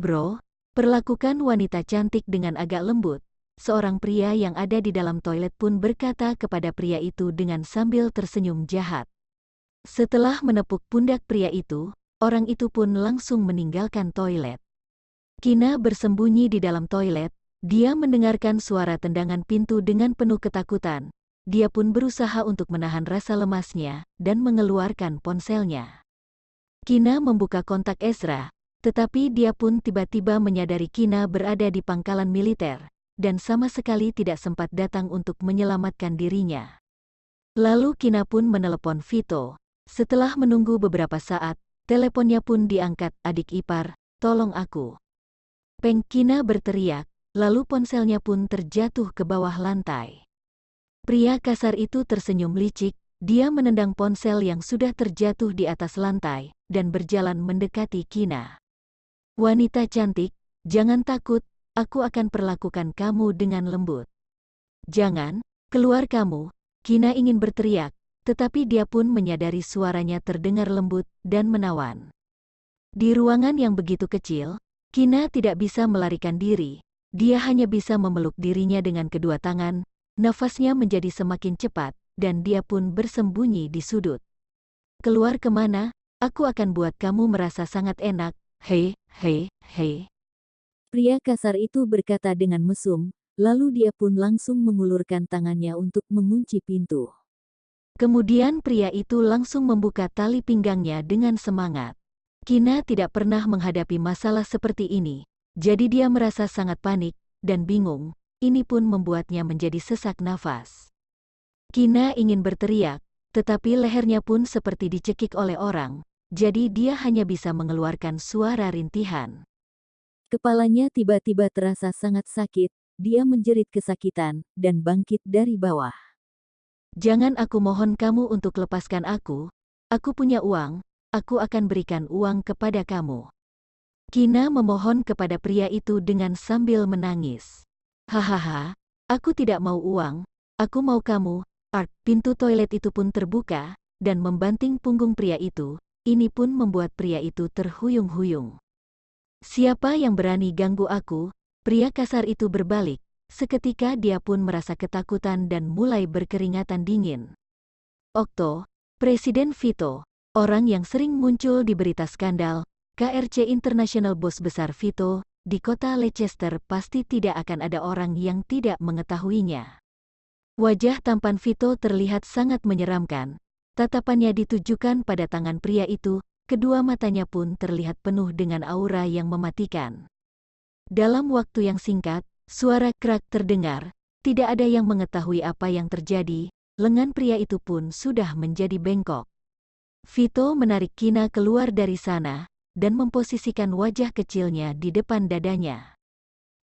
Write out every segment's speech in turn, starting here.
Bro, perlakukan wanita cantik dengan agak lembut. Seorang pria yang ada di dalam toilet pun berkata kepada pria itu dengan sambil tersenyum jahat. Setelah menepuk pundak pria itu, orang itu pun langsung meninggalkan toilet. Kina bersembunyi di dalam toilet, dia mendengarkan suara tendangan pintu dengan penuh ketakutan. Dia pun berusaha untuk menahan rasa lemasnya dan mengeluarkan ponselnya. Kina membuka kontak Ezra, tetapi dia pun tiba-tiba menyadari Kina berada di pangkalan militer, dan sama sekali tidak sempat datang untuk menyelamatkan dirinya. Lalu Kina pun menelepon Vito. Setelah menunggu beberapa saat, teleponnya pun diangkat adik ipar, "Tolong aku." Peng, Kina berteriak, lalu ponselnya pun terjatuh ke bawah lantai. Pria kasar itu tersenyum licik, dia menendang ponsel yang sudah terjatuh di atas lantai, dan berjalan mendekati Kina. "Wanita cantik, jangan takut, aku akan perlakukan kamu dengan lembut." "Jangan, keluar kamu," Kina ingin berteriak, tetapi dia pun menyadari suaranya terdengar lembut dan menawan. Di ruangan yang begitu kecil, Kina tidak bisa melarikan diri, dia hanya bisa memeluk dirinya dengan kedua tangan, nafasnya menjadi semakin cepat, dan dia pun bersembunyi di sudut. "Keluar kemana? Aku akan buat kamu merasa sangat enak, hei, hei, hei." Pria kasar itu berkata dengan mesum, lalu dia pun langsung mengulurkan tangannya untuk mengunci pintu. Kemudian pria itu langsung membuka tali pinggangnya dengan semangat. Kina tidak pernah menghadapi masalah seperti ini, jadi dia merasa sangat panik dan bingung. Ini pun membuatnya menjadi sesak nafas. Kina ingin berteriak, tetapi lehernya pun seperti dicekik oleh orang, jadi dia hanya bisa mengeluarkan suara rintihan. Kepalanya tiba-tiba terasa sangat sakit, dia menjerit kesakitan, dan bangkit dari bawah. "Jangan, aku mohon kamu untuk lepaskan aku punya uang, aku akan berikan uang kepada kamu." Kina memohon kepada pria itu dengan sambil menangis. "Hahaha, aku tidak mau uang, aku mau kamu." Pintu toilet itu pun terbuka, dan membanting punggung pria itu, ini pun membuat pria itu terhuyung-huyung. "Siapa yang berani ganggu aku?" Pria kasar itu berbalik. Seketika dia pun merasa ketakutan dan mulai berkeringatan dingin. Okto, Presiden Vito, orang yang sering muncul di berita skandal, KRC International bos besar Vito, di kota Leicester pasti tidak akan ada orang yang tidak mengetahuinya. Wajah tampan Vito terlihat sangat menyeramkan. Tatapannya ditujukan pada tangan pria itu, kedua matanya pun terlihat penuh dengan aura yang mematikan. Dalam waktu yang singkat, suara krak terdengar, tidak ada yang mengetahui apa yang terjadi, lengan pria itu pun sudah menjadi bengkok. Vito menarik Kina keluar dari sana, dan memposisikan wajah kecilnya di depan dadanya.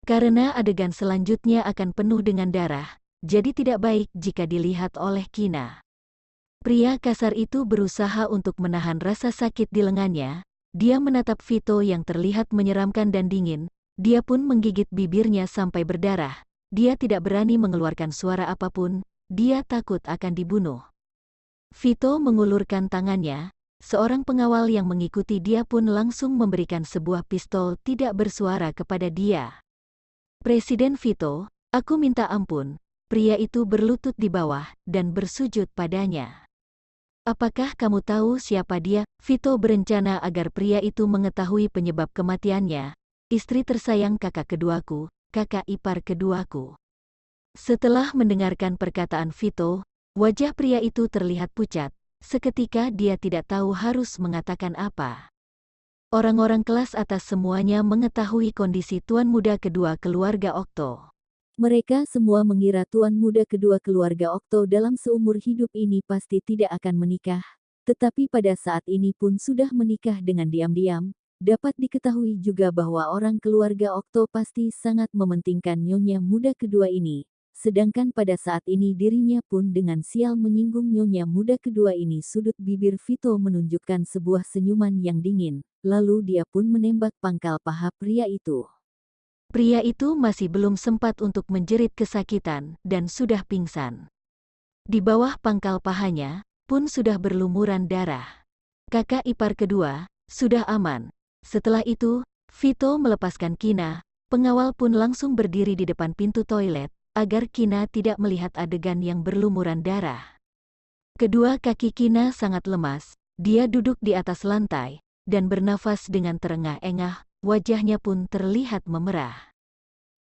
Karena adegan selanjutnya akan penuh dengan darah, jadi tidak baik jika dilihat oleh Kina. Pria kasar itu berusaha untuk menahan rasa sakit di lengannya, dia menatap Vito yang terlihat menyeramkan dan dingin. Dia pun menggigit bibirnya sampai berdarah. Dia tidak berani mengeluarkan suara apapun, dia takut akan dibunuh. Vito mengulurkan tangannya, seorang pengawal yang mengikuti dia pun langsung memberikan sebuah pistol tidak bersuara kepada dia. "Presiden Vito, aku minta ampun." Pria itu berlutut di bawah dan bersujud padanya. "Apakah kamu tahu siapa dia?" Vito berencana agar pria itu mengetahui penyebab kematiannya. "Istri tersayang kakak keduaku, kakak ipar keduaku." Setelah mendengarkan perkataan Vito, wajah pria itu terlihat pucat. Seketika dia tidak tahu harus mengatakan apa. Orang-orang kelas atas semuanya mengetahui kondisi tuan muda kedua keluarga Okto. Mereka semua mengira tuan muda kedua keluarga Okto dalam seumur hidup ini pasti tidak akan menikah, tetapi pada saat ini pun sudah menikah dengan diam-diam. Dapat diketahui juga bahwa orang keluarga Okto pasti sangat mementingkan nyonya muda kedua ini, sedangkan pada saat ini dirinya pun dengan sial menyinggung nyonya muda kedua ini. Sudut bibir Vito menunjukkan sebuah senyuman yang dingin, lalu dia pun menembak pangkal paha pria itu. Pria itu masih belum sempat untuk menjerit kesakitan dan sudah pingsan. Di bawah pangkal pahanya pun sudah berlumuran darah. Kakak ipar kedua sudah aman. Setelah itu, Vito melepaskan Kina, pengawal pun langsung berdiri di depan pintu toilet, agar Kina tidak melihat adegan yang berlumuran darah. Kedua kaki Kina sangat lemas, dia duduk di atas lantai, dan bernafas dengan terengah-engah, wajahnya pun terlihat memerah.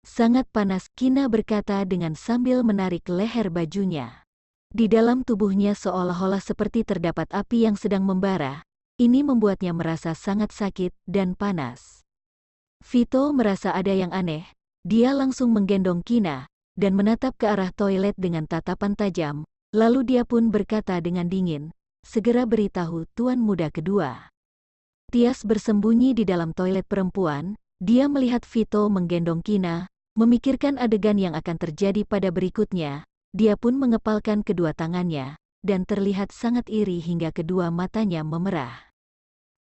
Sangat panas, Kina berkata dengan sambil menarik leher bajunya. Di dalam tubuhnya seolah-olah seperti terdapat api yang sedang membara, ini membuatnya merasa sangat sakit dan panas. Vito merasa ada yang aneh, dia langsung menggendong Kina, dan menatap ke arah toilet dengan tatapan tajam, lalu dia pun berkata dengan dingin, "Segera beritahu tuan muda kedua." Tias bersembunyi di dalam toilet perempuan, dia melihat Vito menggendong Kina, memikirkan adegan yang akan terjadi pada berikutnya, dia pun mengepalkan kedua tangannya, dan terlihat sangat iri hingga kedua matanya memerah.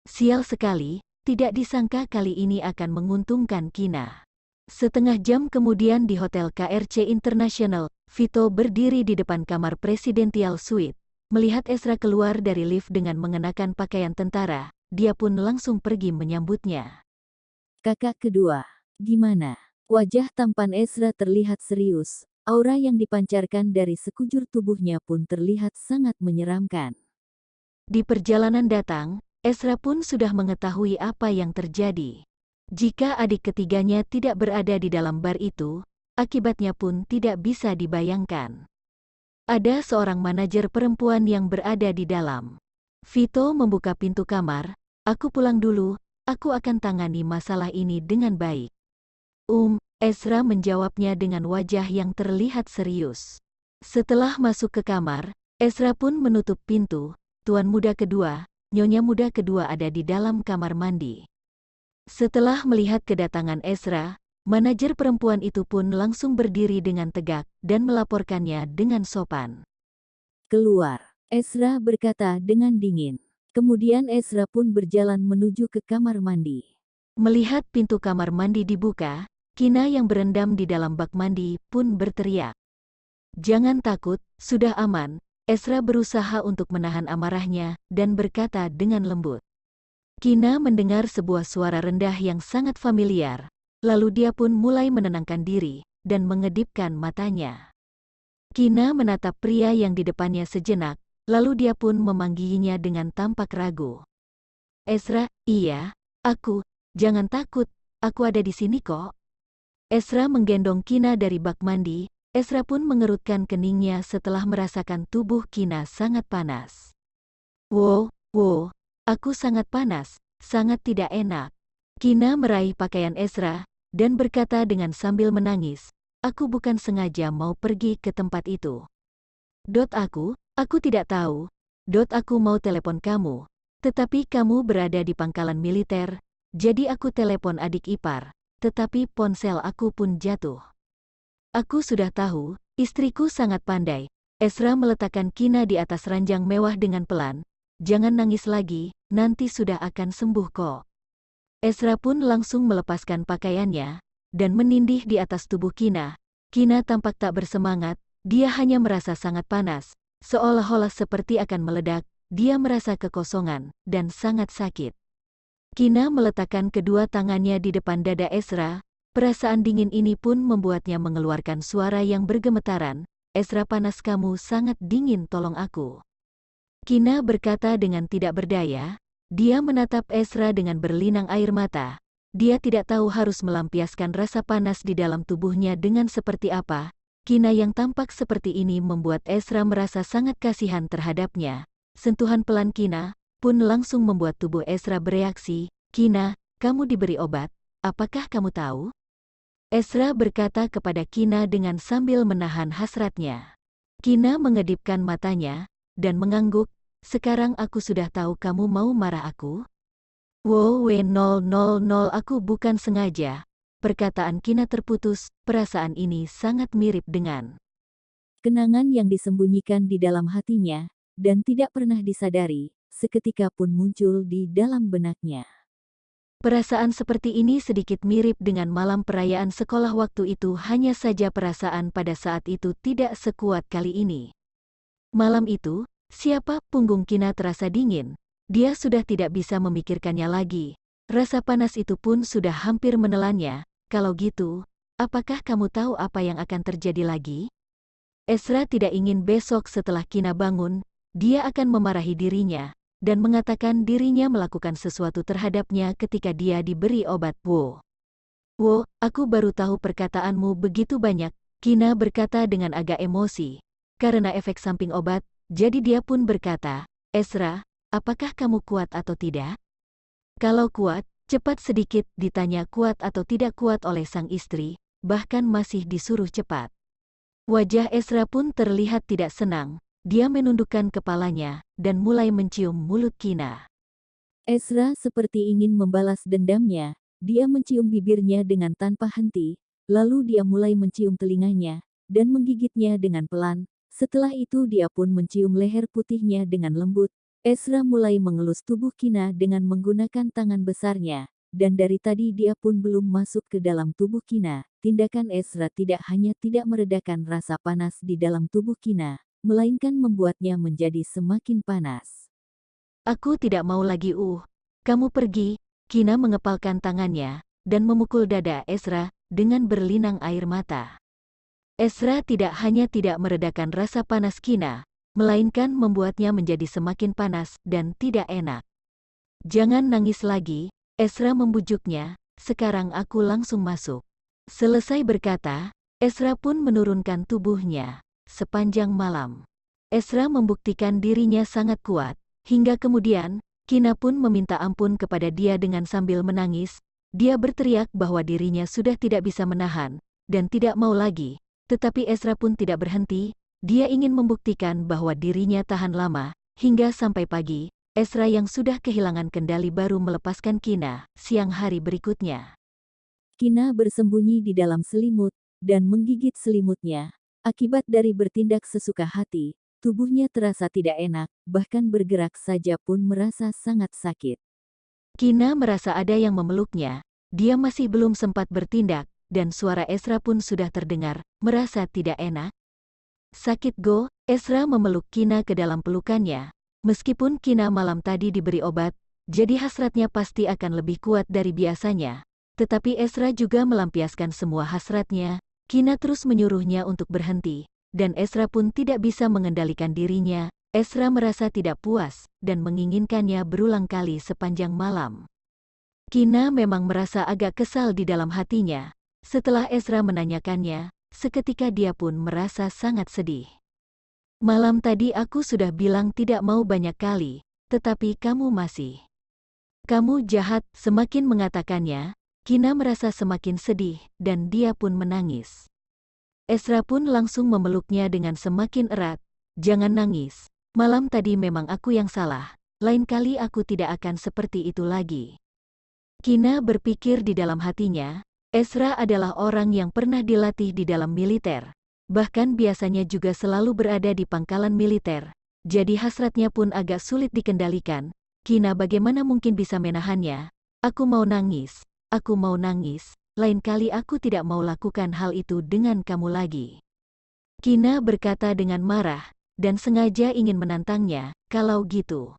Sial sekali, tidak disangka kali ini akan menguntungkan Kina. Setengah jam kemudian di Hotel KRC International, Vito berdiri di depan kamar Presidential Suite. Melihat Ezra keluar dari lift dengan mengenakan pakaian tentara, dia pun langsung pergi menyambutnya. Kakak kedua, gimana? Wajah tampan Ezra terlihat serius, aura yang dipancarkan dari sekujur tubuhnya pun terlihat sangat menyeramkan. Di perjalanan datang, Ezra pun sudah mengetahui apa yang terjadi. Jika adik ketiganya tidak berada di dalam bar itu, akibatnya pun tidak bisa dibayangkan. Ada seorang manajer perempuan yang berada di dalam. Vito membuka pintu kamar, "Aku pulang dulu, aku akan tangani masalah ini dengan baik." Ezra menjawabnya dengan wajah yang terlihat serius. Setelah masuk ke kamar, Ezra pun menutup pintu. Tuan muda kedua, Nyonya muda kedua ada di dalam kamar mandi. Setelah melihat kedatangan Ezra, manajer perempuan itu pun langsung berdiri dengan tegak dan melaporkannya dengan sopan. Keluar, Ezra berkata dengan dingin. Kemudian Ezra pun berjalan menuju ke kamar mandi. Melihat pintu kamar mandi dibuka, Kina yang berendam di dalam bak mandi pun berteriak. "Jangan takut, sudah aman." Ezra berusaha untuk menahan amarahnya dan berkata dengan lembut. Kina mendengar sebuah suara rendah yang sangat familiar, lalu dia pun mulai menenangkan diri dan mengedipkan matanya. Kina menatap pria yang di depannya sejenak, lalu dia pun memanggilnya dengan tampak ragu. "Ezra, iya, jangan takut, aku ada di sini kok." Ezra menggendong Kina dari bak mandi. Ezra pun mengerutkan keningnya setelah merasakan tubuh Kina sangat panas. Wow, aku sangat panas, sangat tidak enak." Kina meraih pakaian Ezra, dan berkata dengan sambil menangis, "Aku bukan sengaja mau pergi ke tempat itu. Aku tidak tahu. Aku mau telepon kamu, tetapi kamu berada di pangkalan militer, jadi aku telepon adik ipar, tetapi ponsel aku pun jatuh. Aku sudah tahu, istriku sangat pandai." Ezra meletakkan Kina di atas ranjang mewah dengan pelan. "Jangan nangis lagi, nanti sudah akan sembuh kok." Ezra pun langsung melepaskan pakaiannya, dan menindih di atas tubuh Kina. Kina tampak tak bersemangat, dia hanya merasa sangat panas, seolah-olah seperti akan meledak, dia merasa kekosongan, dan sangat sakit. Kina meletakkan kedua tangannya di depan dada Ezra. Perasaan dingin ini pun membuatnya mengeluarkan suara yang bergemetaran. "Ezra, panas kamu sangat dingin, tolong aku." Kina berkata dengan tidak berdaya. Dia menatap Ezra dengan berlinang air mata. Dia tidak tahu harus melampiaskan rasa panas di dalam tubuhnya dengan seperti apa. Kina yang tampak seperti ini membuat Ezra merasa sangat kasihan terhadapnya. Sentuhan pelan Kina pun langsung membuat tubuh Ezra bereaksi. "Kina, kamu diberi obat, apakah kamu tahu?" Ezra berkata kepada Kina dengan sambil menahan hasratnya. Kina mengedipkan matanya, dan mengangguk. "Sekarang aku sudah tahu kamu mau marah aku." "Wow, aku bukan sengaja." Perkataan Kina terputus, perasaan ini sangat mirip dengan kenangan yang disembunyikan di dalam hatinya, dan tidak pernah disadari, seketika pun muncul di dalam benaknya. Perasaan seperti ini sedikit mirip dengan malam perayaan sekolah waktu itu, hanya saja perasaan pada saat itu tidak sekuat kali ini. Malam itu, punggung Kina terasa dingin. Dia sudah tidak bisa memikirkannya lagi. Rasa panas itu pun sudah hampir menelannya. Kalau gitu, apakah kamu tahu apa yang akan terjadi lagi? Ezra tidak ingin besok setelah Kina bangun, dia akan memarahi dirinya, dan mengatakan dirinya melakukan sesuatu terhadapnya ketika dia diberi obat Wo. Wo, aku baru tahu perkataanmu begitu banyak, Kina berkata dengan agak emosi. Karena efek samping obat, jadi dia pun berkata, Ezra, apakah kamu kuat atau tidak? Kalau kuat, cepat sedikit, ditanya kuat atau tidak kuat oleh sang istri, bahkan masih disuruh cepat. Wajah Ezra pun terlihat tidak senang, dia menundukkan kepalanya, dan mulai mencium mulut Kina. Ezra seperti ingin membalas dendamnya, dia mencium bibirnya dengan tanpa henti, lalu dia mulai mencium telinganya, dan menggigitnya dengan pelan. Setelah itu dia pun mencium leher putihnya dengan lembut. Ezra mulai mengelus tubuh Kina dengan menggunakan tangan besarnya, dan dari tadi dia pun belum masuk ke dalam tubuh Kina. Tindakan Ezra tidak hanya tidak meredakan rasa panas di dalam tubuh Kina, melainkan membuatnya menjadi semakin panas. Aku tidak mau lagi Kamu pergi, Kina mengepalkan tangannya, dan memukul dada Ezra, dengan berlinang air mata. Ezra tidak hanya tidak meredakan rasa panas Kina, melainkan membuatnya menjadi semakin panas dan tidak enak. Jangan nangis lagi, Ezra membujuknya, sekarang aku langsung masuk. Selesai berkata, Ezra pun menurunkan tubuhnya. Sepanjang malam, Ezra membuktikan dirinya sangat kuat, hingga kemudian, Kina pun meminta ampun kepada dia dengan sambil menangis. Dia berteriak bahwa dirinya sudah tidak bisa menahan, dan tidak mau lagi, tetapi Ezra pun tidak berhenti. Dia ingin membuktikan bahwa dirinya tahan lama, hingga sampai pagi, Ezra yang sudah kehilangan kendali baru melepaskan Kina. Siang hari berikutnya, Kina bersembunyi di dalam selimut, dan menggigit selimutnya. Akibat dari bertindak sesuka hati, tubuhnya terasa tidak enak, bahkan bergerak saja pun merasa sangat sakit. Kina merasa ada yang memeluknya. Dia masih belum sempat bertindak, dan suara Ezra pun sudah terdengar, merasa tidak enak. Sakit go, Ezra memeluk Kina ke dalam pelukannya. Meskipun Kina malam tadi diberi obat, jadi hasratnya pasti akan lebih kuat dari biasanya. Tetapi Ezra juga melampiaskan semua hasratnya. Kina terus menyuruhnya untuk berhenti, dan Ezra pun tidak bisa mengendalikan dirinya. Ezra merasa tidak puas, dan menginginkannya berulang kali sepanjang malam. Kina memang merasa agak kesal di dalam hatinya. Setelah Ezra menanyakannya, seketika dia pun merasa sangat sedih. Malam tadi aku sudah bilang tidak mau banyak kali, tetapi kamu masih. Kamu jahat, semakin mengatakannya, Kina merasa semakin sedih, dan dia pun menangis. Ezra pun langsung memeluknya dengan semakin erat. Jangan nangis, malam tadi memang aku yang salah, lain kali aku tidak akan seperti itu lagi. Kina berpikir di dalam hatinya, Ezra adalah orang yang pernah dilatih di dalam militer, bahkan biasanya juga selalu berada di pangkalan militer, jadi hasratnya pun agak sulit dikendalikan. Kina bagaimana mungkin bisa menahannya? Aku mau nangis, lain kali aku tidak mau lakukan hal itu dengan kamu lagi. Kina berkata dengan marah, dan sengaja ingin menantangnya. Kalau gitu,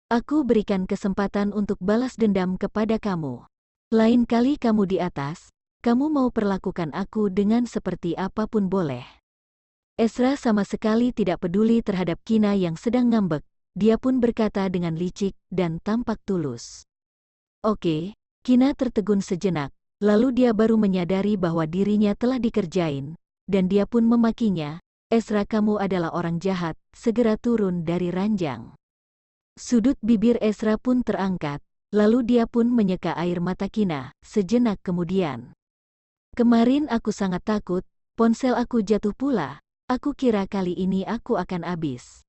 aku berikan kesempatan untuk balas dendam kepada kamu. Lain kali kamu di atas, kamu mau perlakukan aku dengan seperti apapun boleh. Ezra sama sekali tidak peduli terhadap Kina yang sedang ngambek. Dia pun berkata dengan licik dan tampak tulus. Oke, Kina tertegun sejenak, lalu dia baru menyadari bahwa dirinya telah dikerjain, dan dia pun memakinya, Ezra kamu adalah orang jahat, segera turun dari ranjang. Sudut bibir Ezra pun terangkat. Lalu dia pun menyeka air mata Kina, sejenak kemudian. Kemarin aku sangat takut, ponsel aku jatuh pula, aku kira kali ini aku akan habis.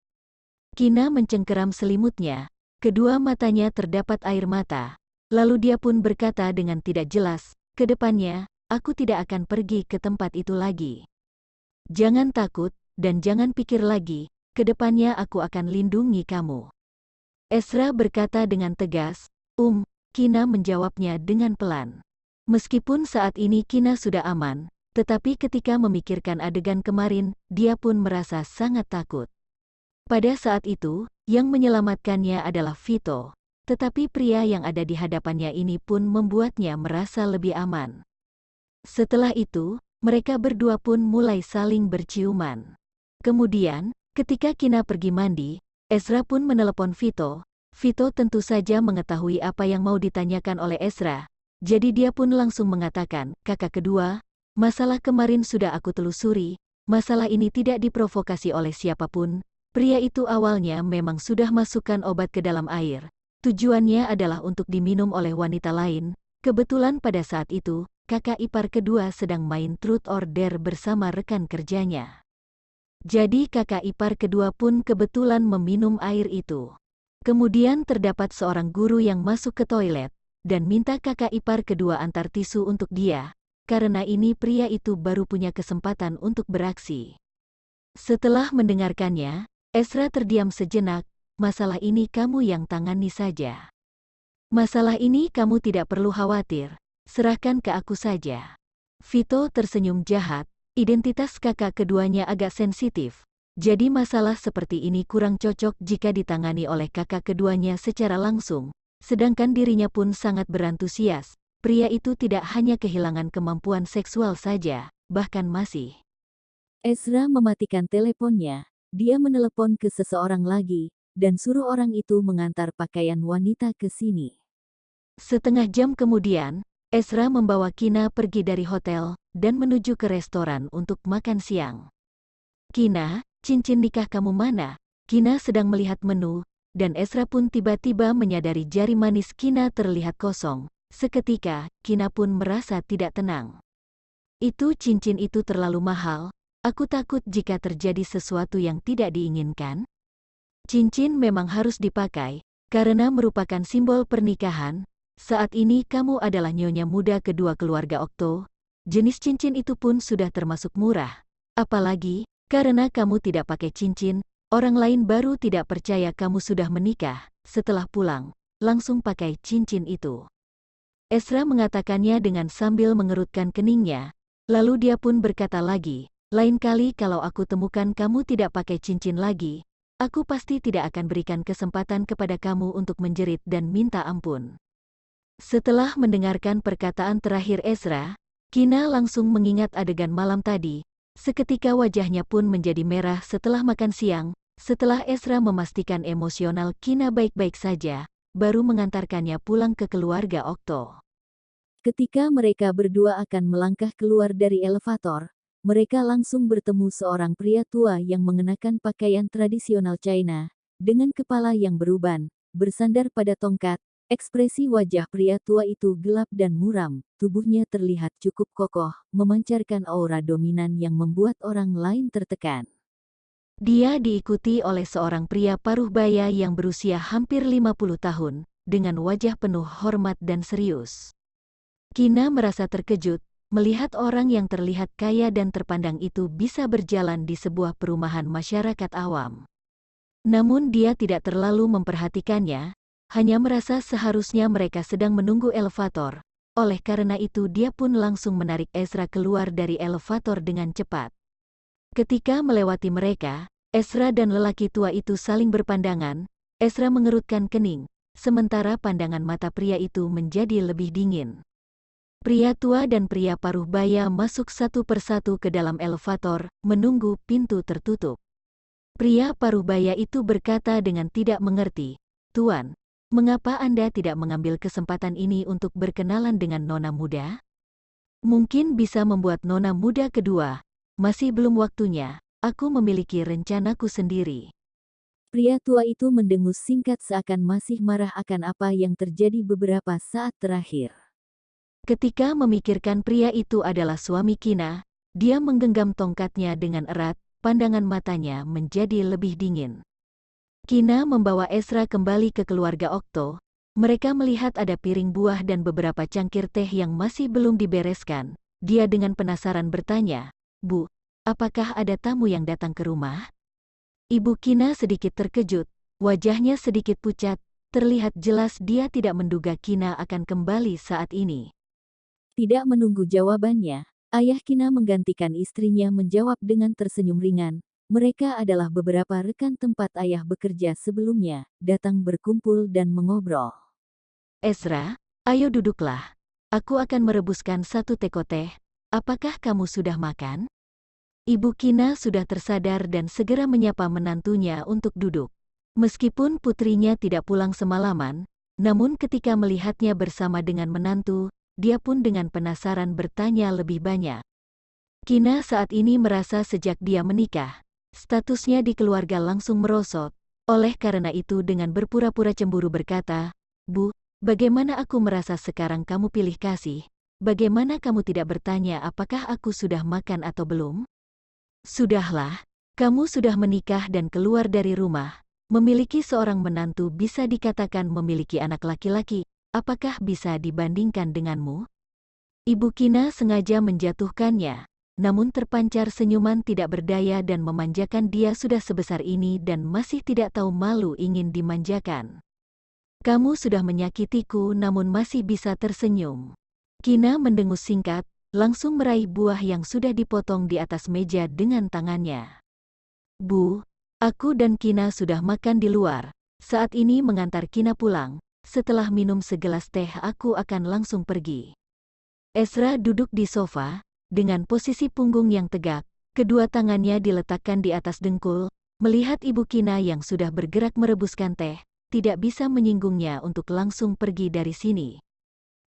Kina mencengkeram selimutnya, kedua matanya terdapat air mata, lalu dia pun berkata dengan tidak jelas, ke depannya, aku tidak akan pergi ke tempat itu lagi. Jangan takut, dan jangan pikir lagi, ke depannya aku akan lindungi kamu. Ezra berkata dengan tegas. Kina menjawabnya dengan pelan. Meskipun saat ini Kina sudah aman, tetapi ketika memikirkan adegan kemarin, dia pun merasa sangat takut. Pada saat itu, yang menyelamatkannya adalah Vito. tetapi pria yang ada di hadapannya ini pun membuatnya merasa lebih aman. Setelah itu, mereka berdua pun mulai saling berciuman. Kemudian, ketika Kina pergi mandi, Ezra pun menelepon Vito. Vito tentu saja mengetahui apa yang mau ditanyakan oleh Ezra, jadi dia pun langsung mengatakan, "Kakak kedua, masalah kemarin sudah aku telusuri, masalah ini tidak diprovokasi oleh siapapun. Pria itu awalnya memang sudah masukkan obat ke dalam air. Tujuannya adalah untuk diminum oleh wanita lain. Kebetulan pada saat itu, kakak ipar kedua sedang main truth or dare bersama rekan kerjanya. Jadi kakak ipar kedua pun kebetulan meminum air itu. Kemudian terdapat seorang guru yang masuk ke toilet dan minta kakak ipar kedua antar tisu untuk dia. Karena ini pria itu baru punya kesempatan untuk beraksi." Setelah mendengarkannya, Ezra terdiam sejenak. "Masalah ini kamu yang tangani saja. Masalah ini kamu tidak perlu khawatir, serahkan ke aku saja." Vito tersenyum jahat, identitas kakak keduanya agak sensitif, jadi masalah seperti ini kurang cocok jika ditangani oleh kakak keduanya secara langsung, sedangkan dirinya pun sangat berantusias. Pria itu tidak hanya kehilangan kemampuan seksual saja, bahkan masih. Ezra mematikan teleponnya. Dia menelepon ke seseorang lagi, dan suruh orang itu mengantar pakaian wanita ke sini. Setengah jam kemudian, Ezra membawa Kina pergi dari hotel dan menuju ke restoran untuk makan siang. "Kina, cincin nikah kamu mana?" Kina sedang melihat menu, dan Ezra pun tiba-tiba menyadari jari manis Kina terlihat kosong. Seketika, Kina pun merasa tidak tenang. "Itu cincin itu terlalu mahal. Aku takut jika terjadi sesuatu yang tidak diinginkan." "Cincin memang harus dipakai, karena merupakan simbol pernikahan. Saat ini kamu adalah nyonya muda kedua keluarga Okto. Jenis cincin itu pun sudah termasuk murah. Apalagi, karena kamu tidak pakai cincin, orang lain baru tidak percaya kamu sudah menikah. Setelah pulang, langsung pakai cincin itu." Ezra mengatakannya dengan sambil mengerutkan keningnya, lalu dia pun berkata lagi, "Lain kali kalau aku temukan kamu tidak pakai cincin lagi, aku pasti tidak akan berikan kesempatan kepada kamu untuk menjerit dan minta ampun." Setelah mendengarkan perkataan terakhir Ezra, Kina langsung mengingat adegan malam tadi. Seketika wajahnya pun menjadi merah setelah makan siang. Setelah Ezra memastikan emosional Kina baik-baik saja, baru mengantarkannya pulang ke keluarga Okto. Ketika mereka berdua akan melangkah keluar dari elevator, mereka langsung bertemu seorang pria tua yang mengenakan pakaian tradisional China, dengan kepala yang beruban, bersandar pada tongkat. Ekspresi wajah pria tua itu gelap dan muram, tubuhnya terlihat cukup kokoh, memancarkan aura dominan yang membuat orang lain tertekan. Dia diikuti oleh seorang pria paruh baya yang berusia hampir 50 tahun, dengan wajah penuh hormat dan serius. Kina merasa terkejut, melihat orang yang terlihat kaya dan terpandang itu bisa berjalan di sebuah perumahan masyarakat awam. Namun dia tidak terlalu memperhatikannya, hanya merasa seharusnya mereka sedang menunggu elevator. Oleh karena itu dia pun langsung menarik Ezra keluar dari elevator dengan cepat. Ketika melewati mereka, Ezra dan lelaki tua itu saling berpandangan. Ezra mengerutkan kening, sementara pandangan mata pria itu menjadi lebih dingin. Pria tua dan pria paruh baya masuk satu persatu ke dalam elevator, menunggu pintu tertutup. Pria paruh baya itu berkata dengan tidak mengerti, "Tuan, mengapa Anda tidak mengambil kesempatan ini untuk berkenalan dengan nona muda? Mungkin bisa membuat nona muda kedua. Masih belum waktunya, aku memiliki rencanaku sendiri." Pria tua itu mendengus singkat seakan masih marah akan apa yang terjadi beberapa saat terakhir. Ketika memikirkan pria itu adalah suami Kina, dia menggenggam tongkatnya dengan erat, pandangan matanya menjadi lebih dingin. Kina membawa Ezra kembali ke keluarga Okto. Mereka melihat ada piring buah dan beberapa cangkir teh yang masih belum dibereskan. Dia dengan penasaran bertanya, "Bu, apakah ada tamu yang datang ke rumah?" Ibu Kina sedikit terkejut, wajahnya sedikit pucat, terlihat jelas dia tidak menduga Kina akan kembali saat ini. Tidak menunggu jawabannya, ayah Kina menggantikan istrinya menjawab dengan tersenyum ringan. Mereka adalah beberapa rekan tempat ayah bekerja sebelumnya, datang berkumpul dan mengobrol. Ezra, ayo duduklah. Aku akan merebuskan satu teko teh. Apakah kamu sudah makan? Ibu Kina sudah tersadar dan segera menyapa menantunya untuk duduk. Meskipun putrinya tidak pulang semalaman, namun ketika melihatnya bersama dengan menantu, dia pun dengan penasaran bertanya lebih banyak. Kina saat ini merasa sejak dia menikah, statusnya di keluarga langsung merosot. Oleh karena itu dengan berpura-pura cemburu berkata, "Bu, bagaimana aku merasa sekarang kamu pilih kasih? Bagaimana kamu tidak bertanya apakah aku sudah makan atau belum? Sudahlah, kamu sudah menikah dan keluar dari rumah. Memiliki seorang menantu bisa dikatakan memiliki anak laki-laki. Apakah bisa dibandingkan denganmu?" Ibu Kina sengaja menjatuhkannya, namun terpancar senyuman tidak berdaya dan memanjakan. Dia sudah sebesar ini dan masih tidak tahu malu ingin dimanjakan. "Kamu sudah menyakitiku namun masih bisa tersenyum." Kina mendengus singkat, langsung meraih buah yang sudah dipotong di atas meja dengan tangannya. "Bu, aku dan Kina sudah makan di luar. Saat ini mengantar Kina pulang. Setelah minum segelas teh aku akan langsung pergi." Ezra duduk di sofa, dengan posisi punggung yang tegak, kedua tangannya diletakkan di atas dengkul, melihat Ibu Kina yang sudah bergerak merebuskan teh, tidak bisa menyinggungnya untuk langsung pergi dari sini.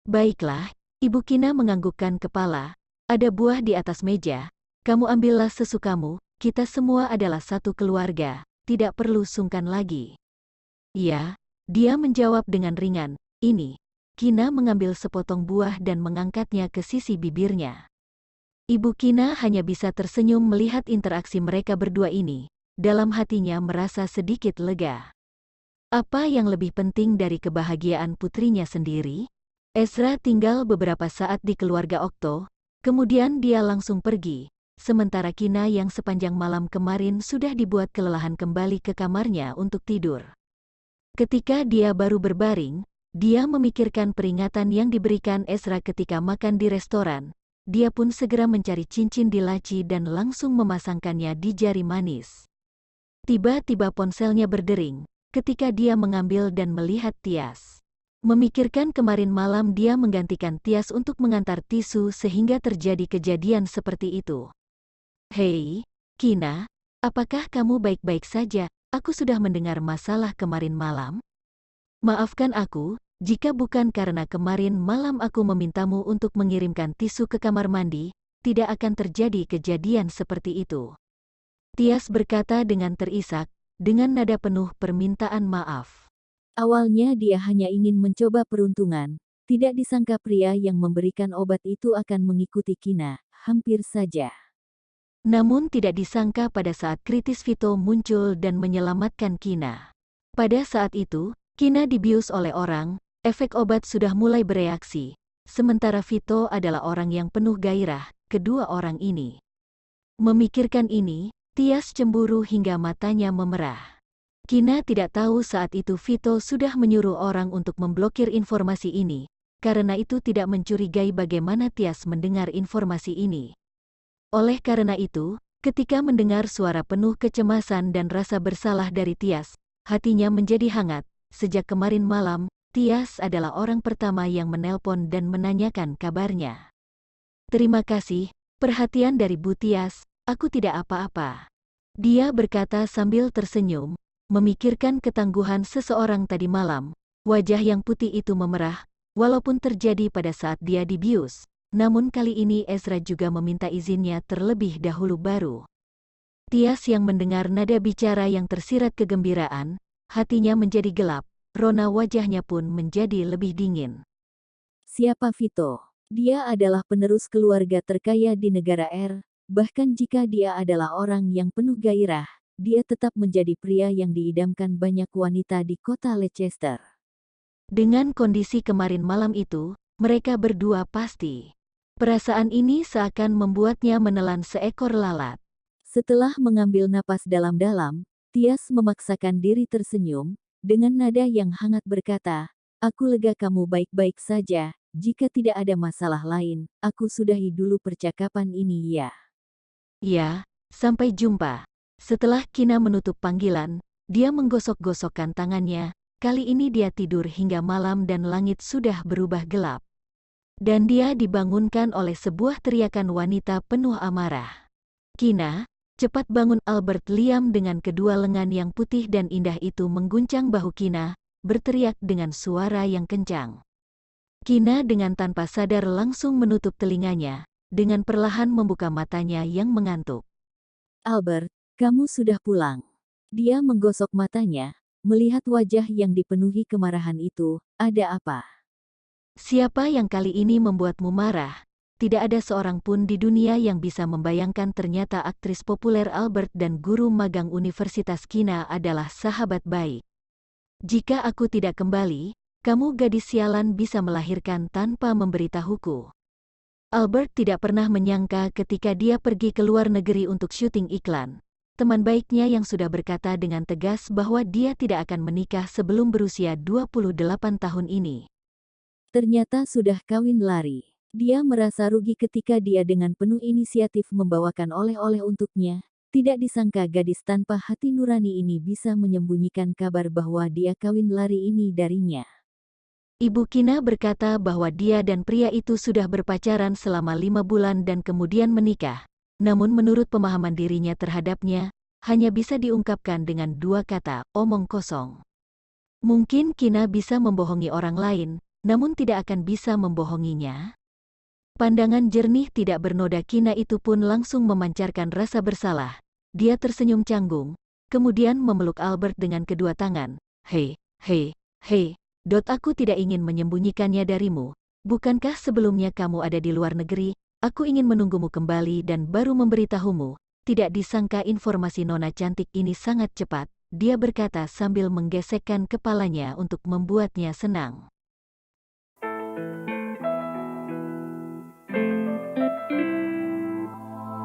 "Baiklah," Ibu Kina menganggukkan kepala, "ada buah di atas meja, kamu ambillah sesukamu, kita semua adalah satu keluarga, tidak perlu sungkan lagi." "Iya," dia menjawab dengan ringan. "Ini." Kina mengambil sepotong buah dan mengangkatnya ke sisi bibirnya. Ibu Kina hanya bisa tersenyum melihat interaksi mereka berdua ini, dalam hatinya merasa sedikit lega. Apa yang lebih penting dari kebahagiaan putrinya sendiri? Ezra tinggal beberapa saat di keluarga Okto, kemudian dia langsung pergi, sementara Kina yang sepanjang malam kemarin sudah dibuat kelelahan kembali ke kamarnya untuk tidur. Ketika dia baru berbaring, dia memikirkan peringatan yang diberikan Ezra ketika makan di restoran. Dia pun segera mencari cincin di laci dan langsung memasangkannya di jari manis. Tiba-tiba ponselnya berdering, ketika dia mengambil dan melihat Tias. Memikirkan kemarin malam dia menggantikan Tias untuk mengantar tisu sehingga terjadi kejadian seperti itu. "Hei, Kina, apakah kamu baik-baik saja? Aku sudah mendengar masalah kemarin malam. Maafkan aku, jika bukan karena kemarin malam aku memintamu untuk mengirimkan tisu ke kamar mandi, tidak akan terjadi kejadian seperti itu." Tias berkata dengan terisak, dengan nada penuh permintaan maaf. Awalnya dia hanya ingin mencoba peruntungan, tidak disangka pria yang memberikan obat itu akan mengikuti Kina, hampir saja. Namun tidak disangka pada saat kritis Vito muncul dan menyelamatkan Kina. Pada saat itu, Kina dibius oleh orang, efek obat sudah mulai bereaksi, sementara Vito adalah orang yang penuh gairah. Kedua orang ini memikirkan ini, Tias cemburu hingga matanya memerah. Kina tidak tahu saat itu Vito sudah menyuruh orang untuk memblokir informasi ini, karena itu tidak mencurigai bagaimana Tias mendengar informasi ini. Oleh karena itu, ketika mendengar suara penuh kecemasan dan rasa bersalah dari Tias, hatinya menjadi hangat. Sejak kemarin malam, Tias adalah orang pertama yang menelpon dan menanyakan kabarnya. "Terima kasih, perhatian dari Bu Tias, aku tidak apa-apa," dia berkata sambil tersenyum. Memikirkan ketangguhan seseorang tadi malam, wajah yang putih itu memerah, walaupun terjadi pada saat dia dibius. Namun kali ini Ezra juga meminta izinnya terlebih dahulu baru. Tias yang mendengar nada bicara yang tersirat kegembiraan, hatinya menjadi gelap, rona wajahnya pun menjadi lebih dingin. Siapa Vito? Dia adalah penerus keluarga terkaya di negara R, bahkan jika dia adalah orang yang penuh gairah, dia tetap menjadi pria yang diidamkan banyak wanita di kota Leicester. Dengan kondisi kemarin malam itu, mereka berdua pasti. Perasaan ini seakan membuatnya menelan seekor lalat. Setelah mengambil napas dalam-dalam, Tias memaksakan diri tersenyum, dengan nada yang hangat berkata, "Aku lega kamu baik-baik saja, jika tidak ada masalah lain, aku sudahi dulu percakapan ini ya." "Ya, sampai jumpa." Setelah Kina menutup panggilan, dia menggosok-gosokkan tangannya. Kali ini dia tidur hingga malam dan langit sudah berubah gelap. Dan dia dibangunkan oleh sebuah teriakan wanita penuh amarah. Kina, cepat bangun! Albert Liam dengan kedua lengan yang putih dan indah itu mengguncang bahu Kina, berteriak dengan suara yang kencang. Kina dengan tanpa sadar langsung menutup telinganya, dengan perlahan membuka matanya yang mengantuk. Albert, kamu sudah pulang. Dia menggosok matanya, melihat wajah yang dipenuhi kemarahan itu. Ada apa? Siapa yang kali ini membuatmu marah? Tidak ada seorang pun di dunia yang bisa membayangkan ternyata aktris populer Albert dan guru magang Universitas Kina adalah sahabat baik. Jika aku tidak kembali, kamu gadis sialan bisa melahirkan tanpa memberitahuku. Albert tidak pernah menyangka ketika dia pergi ke luar negeri untuk syuting iklan. Teman baiknya yang sudah berkata dengan tegas bahwa dia tidak akan menikah sebelum berusia 28 tahun ini. Ternyata sudah kawin lari. Dia merasa rugi ketika dia dengan penuh inisiatif membawakan oleh-oleh untuknya. Tidak disangka gadis tanpa hati nurani ini bisa menyembunyikan kabar bahwa dia kawin lari ini darinya. Ibu Kina berkata bahwa dia dan pria itu sudah berpacaran selama 5 bulan dan kemudian menikah. Namun menurut pemahaman dirinya terhadapnya, hanya bisa diungkapkan dengan 2 kata, omong kosong. Mungkin Kina bisa membohongi orang lain, namun tidak akan bisa membohonginya. Pandangan jernih tidak bernoda Kina itu pun langsung memancarkan rasa bersalah. Dia tersenyum canggung, kemudian memeluk Albert dengan kedua tangan. Hei, aku tidak ingin menyembunyikannya darimu. Bukankah sebelumnya kamu ada di luar negeri? Aku ingin menunggumu kembali dan baru memberitahumu. Tidak disangka informasi nona cantik ini sangat cepat, dia berkata sambil menggesekkan kepalanya untuk membuatnya senang.